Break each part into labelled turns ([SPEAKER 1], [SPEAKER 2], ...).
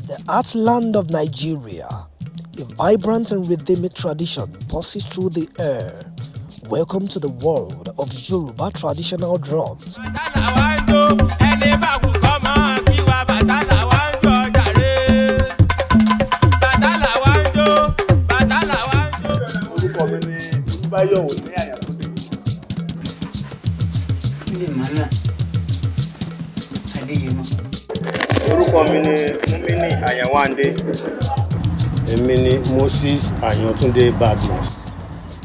[SPEAKER 1] The heartland of Nigeria, a vibrant and rhythmic tradition pulses through the air. Welcome to the world of Yoruba traditional drums.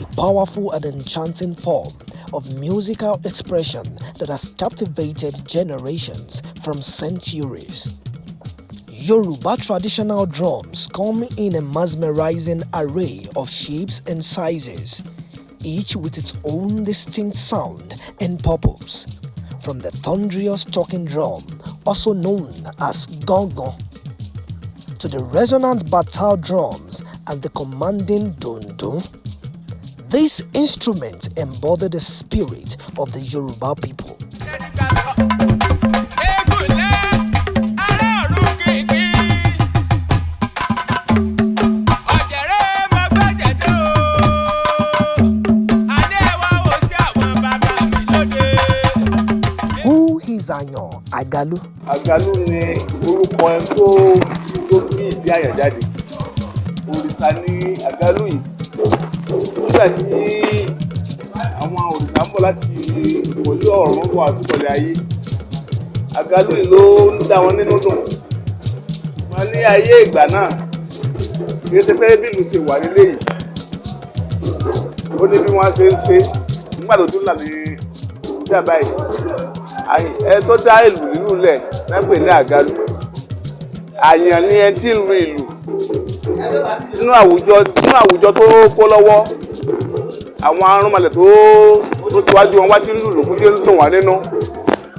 [SPEAKER 1] A powerful and enchanting form of musical expression that has captivated generations from centuries. Yoruba traditional drums come in a mesmerizing array of shapes and sizes, each with its own distinct sound and purpose. From the thunderous talking drum, also known as gong-gong, to the resonant batal drums and the commanding dun-dun. These instruments embody the spirit of the Yoruba people. Who is Ayan Agalu?
[SPEAKER 2] Agalu ni orúkọ ẹni tó bí ìdí àyàn jáde. Òrìṣà ni Agalu yìí. Nígbà tí àwọn òrìṣà ń bọ̀ láti ìpòlú ọ̀run wá sípòlẹ̀ ayé, Agalu yìí ló ń dá wọn nínú dùn. Wọ́n ní ayé ìgbà náà, kì í ṣe pé bí ìlú ṣe wà nílé yìí. Ó ní bí wọ́n ṣe ń ṣe nígbà tó tún là ní ìdí àbáyé. Ẹ tó dá ìlú nínú ilẹ̀ lápè ní Agalu. Àyàn ni ẹ tí ń lu ìlú. Nínú àwùjọ tó kó lọ́wọ́, àwọn arúnmalẹ̀ tó síwájú wọn wá tí ń lùlù fún tí ń dùn wá nínú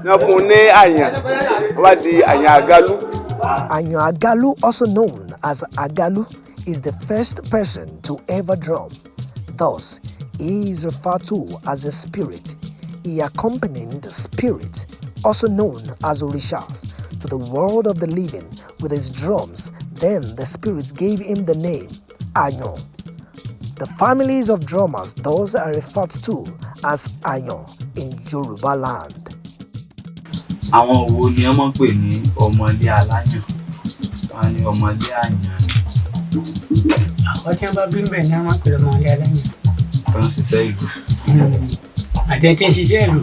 [SPEAKER 2] ní wọ́n fún un ní àyàn, wọ́n wá di àyàn Agalu.
[SPEAKER 1] Ayan Agalu, also known as Agalu, is the first person to ever drum. Thus, he is referred to as a spirit. He accompanied spirits, also known as Orishas, to the world of the living with his drums. Then the spirits gave him the name Ayan. The families of drummers those are referred to as Ayan in Yoruba land.
[SPEAKER 3] Àwọn wo ni wọ́n pè ní ọmọlé aláyàn? Wọ́n ní ọmọlé àyàn.
[SPEAKER 4] Àwọn tí wọ́n bá bí bẹ́ẹ̀ ni wọ́n pè ọmọlé aláyàn.
[SPEAKER 3] Wọ́n ń ṣiṣẹ́ ìlú.
[SPEAKER 4] Àtẹ̀tẹ̀ ṣiṣẹ́ ìlú,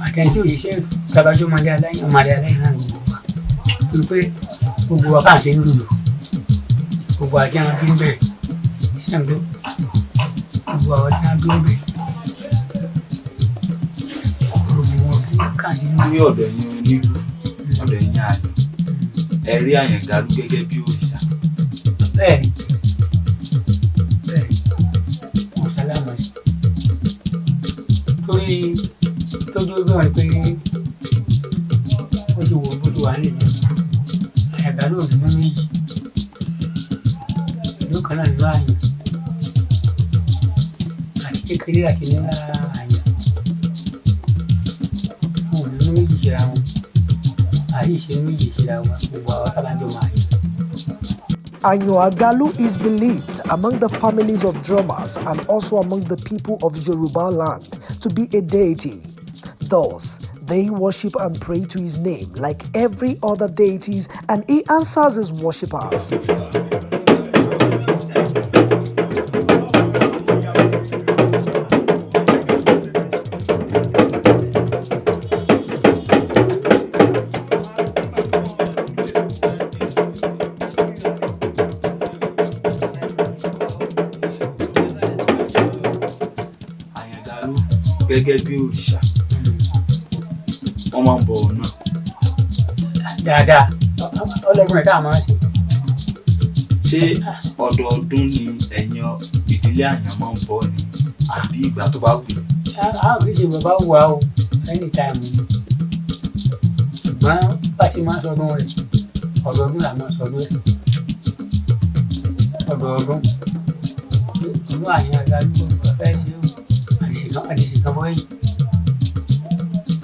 [SPEAKER 4] àtẹ̀tẹ̀ òṣìṣẹ́ ìlú, kábàjọ́ ọmọlé aláyàn náà gbogbo wa. Torí pé gbogbo wa káàkiri ń lùlù, gbogbo àti àwọn bí bẹ́ẹ̀ ṣàǹdó, gbogbo àwọn tí wọ́n bí bẹ́ẹ̀.
[SPEAKER 3] Ní ọ̀dọ̀ yín onílù, ọ̀dọ̀ yín àyàn, ẹ rí Ayan Agalu gẹ́gẹ́ bí òrìṣà.
[SPEAKER 4] Bẹ́ẹ̀ni, wọ́n sálámà sí. Torí tójú bí wọ́n pé ó ti wò bó ti wà nílẹ̀. Ayan Agalu ò ní méjì. Ìlú kan náà nínú àyàn. Àti kékeré àti nílá àyàn.
[SPEAKER 1] Ayan Agalu is believed among the families of drummers and also among the people of Yoruba land to be a deity. Thus, they worship and pray to his name like every other deities, and he answers his worshippers.
[SPEAKER 3] Gẹ́gẹ́ bí òrìṣà, wọ́n máa ń bọ òun náà.
[SPEAKER 4] Dáadáa, ọlọ́gbọ́n ẹ̀dá máa ń ṣe.
[SPEAKER 3] Ṣé ọdọọdún ni ẹ̀yin ìdílé Àyàn máa ń bọ ni àbí ìgbà tó bá wù yín?
[SPEAKER 4] Àwọn kìí ṣe bàbá wà o, anytime ni. Ṣùgbọ́n bá ti máa ń sọdún rẹ̀, ọdọọdún là máa ń sọdún ẹ̀. Ọdọọdún, inú Ayan Agalu fẹ́ ṣe o. Àdìsíkan bọ́ yìí.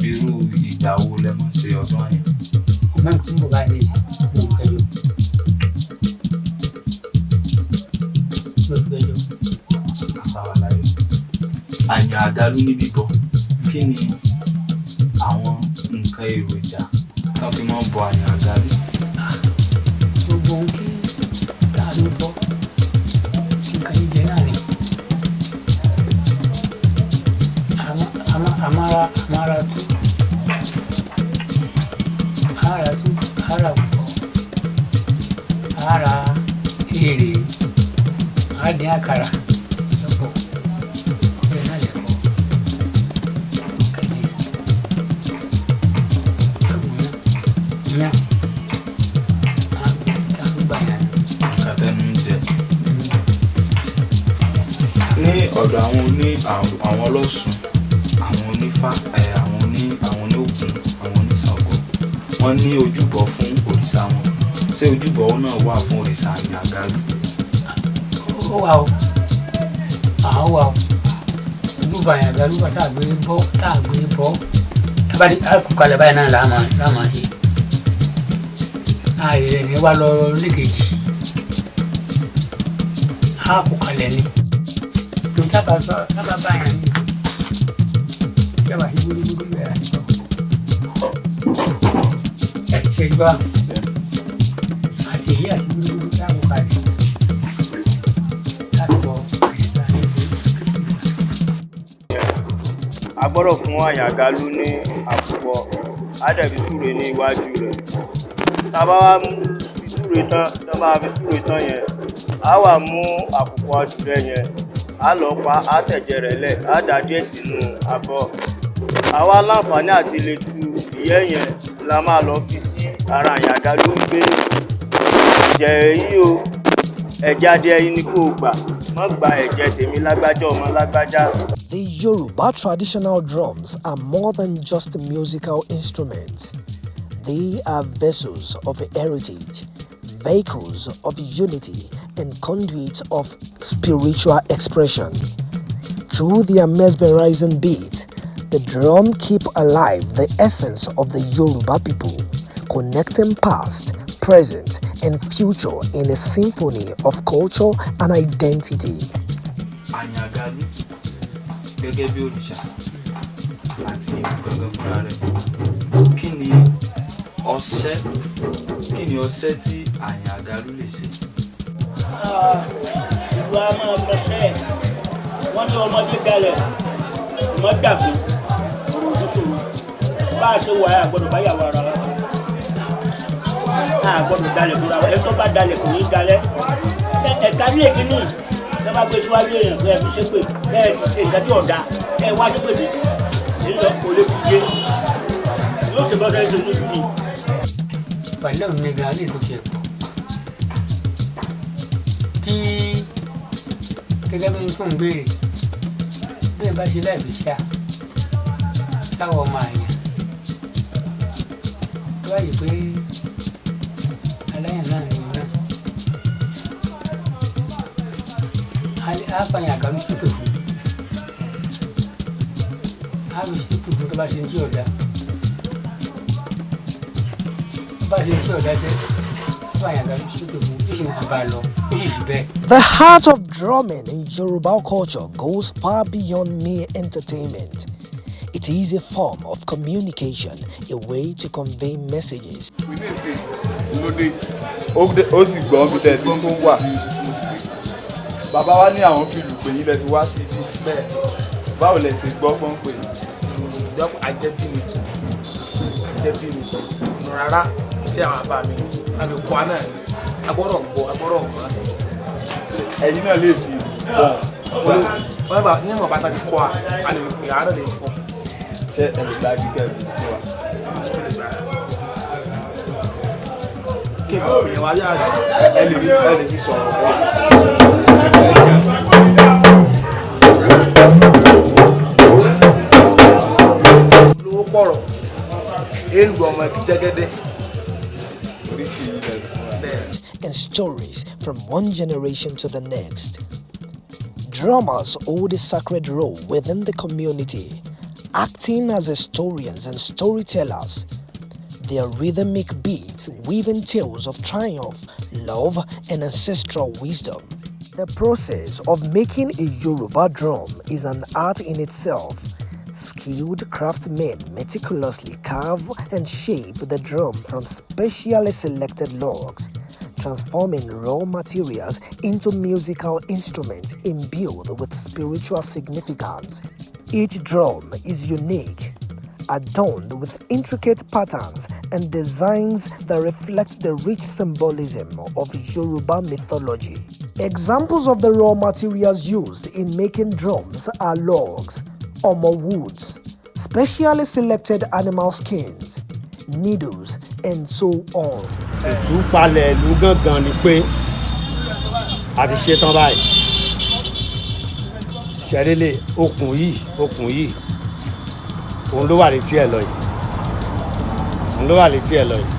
[SPEAKER 3] Irú ìgbà wo lẹ máa ń ṣe ọdún Àyàn?
[SPEAKER 4] Ọmọ ìkúrò bá lè ṣe ìkẹyọ.
[SPEAKER 3] àyàn àdálù ní bíbọ kí ni àwọn nǹkan èròjà tán fi máa ń bọ àyàn àdálù.
[SPEAKER 4] gbogbo ohun tí tá a ló bọ́ nǹkan jíjẹ náà ni amara tú ara pọ̀ ara èrè adé àkàrà lọ́pọ̀ bẹ́ẹ̀ náà lè kọ́ kẹ́lẹ́ ìyá àgbà yẹn.
[SPEAKER 3] kàtẹ́nu ń jẹ ní ọ̀dọ̀ àwọn ọlọ́sùn àwọn onífá àwọn oníògùn àwọn oníṣàngó wọ́n ní ojúbọ fún òrìṣà wọn ṣé ojúbọ náà wà fún òrìṣà àyàn àdálù.
[SPEAKER 4] ó wà ó àwọn wà ó ojúbọ àyàn àdálù wà tá a gbé bọ́ tábàdí àkùkalẹ̀ báyìí náà láàmà ṣe ààyè rẹ̀ ní wà lọ lẹ́kẹ̀jì àkùkalẹ̀ ni tó tábà báyà ní yàrá sí gbúdúgbúdú bẹ̀rẹ̀ àtìkọ́ àti ṣẹ́gbà àti èyí àti gbúdúgbúdú táwọn kalẹ̀ láti bọ̀ àyíká ní ìlú.
[SPEAKER 2] a gbọ́dọ̀ fún àyàn àdálù ní àkùkọ àdẹ̀bí súre ní iwájú rẹ̀ tá a bá wá fi súre tán yẹn a wà mú àkùkọ àdúrà yẹn a lọ pa á tẹ̀jẹ̀ rẹ̀ lẹ̀ á dà díẹ̀ sínú abọ́ àwa láǹfààní àti lè tu ìyẹ́ yẹn la máa lọ fi sí ara àyàn àdálù ń gbé ẹ̀jẹ̀ yìí o ẹ̀jẹ̀ adìẹ yìí ni kò gbà má gba ẹ̀jẹ̀ tèmi lágbájá ọmọ lágbájá.
[SPEAKER 1] The Yoruba traditional drums are more than just musical instruments. They are vessels of heritage, vehicles of unity, and conduits of spiritual expression. Through their mesmerizing beat, the drum keep alive the essence of the Yoruba people, connecting past, present, and future in a symphony of culture and identity.
[SPEAKER 3] àyàn àdálù gẹ́gẹ́ bí òrìṣà àti gangan fúnra rẹ̀ kí ni ọṣẹ tí àyàn àdálù lè ṣe.
[SPEAKER 5] ìlú a máa fọṣẹ́ wọ́n ní ọmọdé dalẹ̀ ọmọ dàgbé ọ̀rọ̀ òṣòṣòro bá a ṣe wà á gbọ́dọ̀ bá yàwó ara wa ṣe a gbọ́dọ̀ dalẹ̀ fúnra wa ẹni tó bá dalẹ̀ kò ní dalẹ̀ ẹ̀ka ní èkínní ẹ bá gbé síwájú èèyàn fún ẹ fi ṣépè kẹ́ ẹ sì ṣe nǹkan tí ọ̀dà ẹ wá ṣépè mi nílò kò lè fi yé yóò ṣe bọ́dọ̀ ẹ̀ṣẹ̀ lójú ni.
[SPEAKER 4] pẹ̀lú òun ní gan-an ní ìtòkè ẹ̀kọ́ tí gẹ́gẹ́ bí tó ń béèrè bí ẹ bá ṣe láìpẹ́ ṣá táwọn ọmọ àyàn tó wáyé pé aláyàn náà ni òun náà á fàyàn àkàlù ṣètò fún á fi ṣètò fún tó bá ṣe ń tí ọ̀dà
[SPEAKER 1] The heart of drumming in Yoruba culture goes far beyond mere entertainment. It is a form of communication, a way to convey messages.
[SPEAKER 2] We need to lóde ó sì gbọ́ bí tẹ̀ tí wọ́n tó wà. Bàbá wa ní àwọn fíìlù pé yín lẹ fi wá sí ibi bẹ́ẹ̀. Báwo lẹ ṣe gbọ́ pọ́n pè é?
[SPEAKER 5] Ìjọba àjẹbí mi rárá sí àwọn àbá mi àmì kọ́ á náà agbọ́dọ̀ gbọ́ sí.
[SPEAKER 2] Ẹ̀yin náà lè fi
[SPEAKER 5] wọ́n bá ní ìwọ̀n bàtà ti kọ́ a lè pè á lè fọ́.
[SPEAKER 2] ṣé ẹ lè gba kíkẹ́ ẹ̀ fún wa?
[SPEAKER 5] Kí n bá pè é wá yára
[SPEAKER 2] ẹ lè fi sọ̀rọ̀ wá.
[SPEAKER 5] lówó pọ̀rọ̀ èlù ọmọ ẹbí jẹ́gẹ́dẹ́.
[SPEAKER 1] And stories from one generation to the next. Drummers hold a sacred role within the community, acting as historians and storytellers. Their rhythmic beats weaving tales of triumph, love, and ancestral wisdom. The process of making a Yoruba drum is an art in itself. Skilled craftsmen meticulously carve and shape the drum from specially selected logs, transforming raw materials into musical instruments imbued with spiritual significance. Each drum is unique, adorned with intricate patterns and designs that reflect the rich symbolism of Yoruba mythology. Examples of the raw materials used in making drums are logs, omo woods, specially selected animal skins, needles, and so on.
[SPEAKER 5] Ìtúpalẹ̀ ìlú gangan ni pé a ti ṣe tán báyìí. Ṣẹ̀rẹ̀lẹ̀ okùn yìí, òun ló wà létí ẹ̀ lọ yìí. Òun ló wà létí ẹ̀ lọ yìí.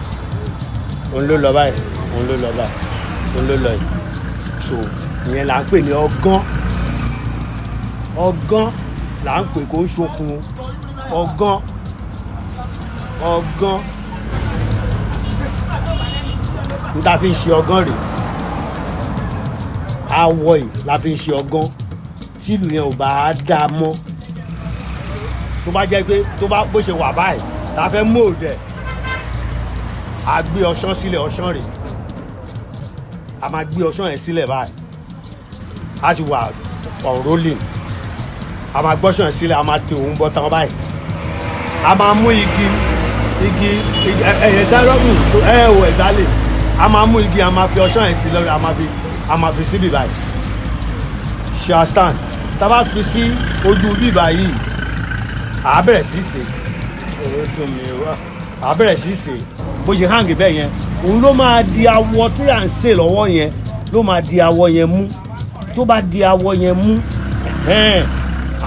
[SPEAKER 5] Òun ló lọ báyìí, òun ló lọ báyìí, òun ló lọ yìí. So ìyẹn là ń pè ní ọgán. Ọgán là ń pè kó ṣokùn. Ọgán. N ta fi ń ṣe ọgán rèé. Awọ yìí la fi ń ṣe ọgán. Tí ìlú yẹn ò bá dáa mọ́. Tó bá jẹ́ pé tó bá bó ṣe wà báyìí ta fẹ́ mold ẹ̀. A gbé ọṣán sílẹ̀, ọṣán rèé. A máa gbé ọṣán yẹn sílẹ̀ báyìí. A ti wà on rolling. A máa gbọ́ṣán yẹn sílẹ̀, a máa tẹ òun bọ́ tán báyìí. A máa mú igi ẹ̀yẹ dárọ́bù ẹ̀wọ̀ ẹ̀dálẹ̀. A máa mú igi, a máa fi ọṣán yẹn sí lórí, a máa fi síbí báyìí. Ṣé a stand? Tá a bá fi sí ojú bíbá yìí, a bẹ̀rẹ̀ sí sè. A bẹ̀rẹ̀ sí sè. Bó ṣe hang bẹ́ẹ̀ yẹn, òun ló máa di awọ tí à ń sè lọ́wọ́ yẹn, ló máa di awọ yẹn mú. Tó bá di awọ yẹn mú,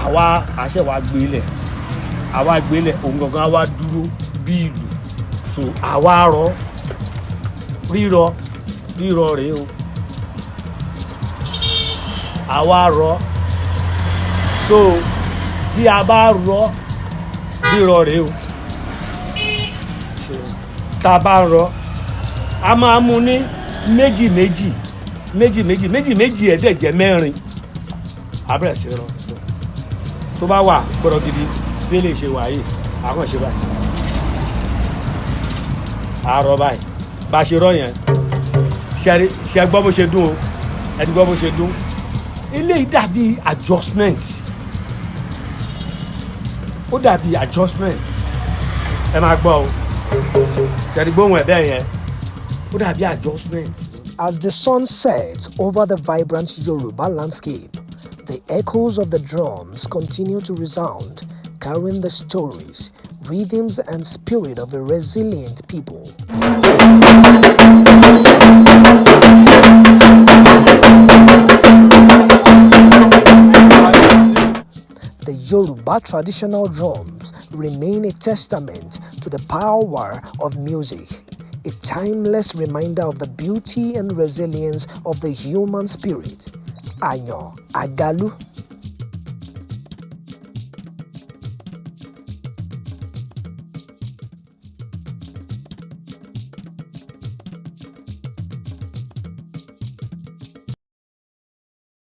[SPEAKER 5] àwa àṣẹ wa gbélẹ̀. Àwa gbélẹ̀, òun gangan wá dúró bí ìlú. So àwa rọ rírọ rèé o. Àwa rọ. So tí a bá rọ rírọ rèé o. Tá a bá rọ, a máa mú ní méjì ẹ̀ẹ́dẹ̀jẹ̀ mẹ́rin. A bẹ̀rẹ̀ sí rọ. Tó bá wà gbọ́dọ̀ gidi bí lè ṣe wà yìí, a kàn ṣe báyìí. A rọ báyìí. Bá ṣe rọ yẹn, ṣe gbọ́ bó ṣe dún o. Ẹ ti gbọ́ bó ṣe dún. Eléyìí dàbí adjustment. Ó dàbí adjustment. Ẹ máa gbọ́ o. Ṣé ti gbóhùn ẹ̀ bẹ́ẹ̀ yẹn? Ó dàbí adjustment.
[SPEAKER 1] As the sun sets over the vibrant Yoruba landscape, the echoes of the drums continue to resound, carrying the stories, rhythms, and spirit of a resilient people. The Yoruba traditional drums remain a testament to the power of music, a timeless reminder of the beauty and resilience of the human spirit. Ayan, Agalu.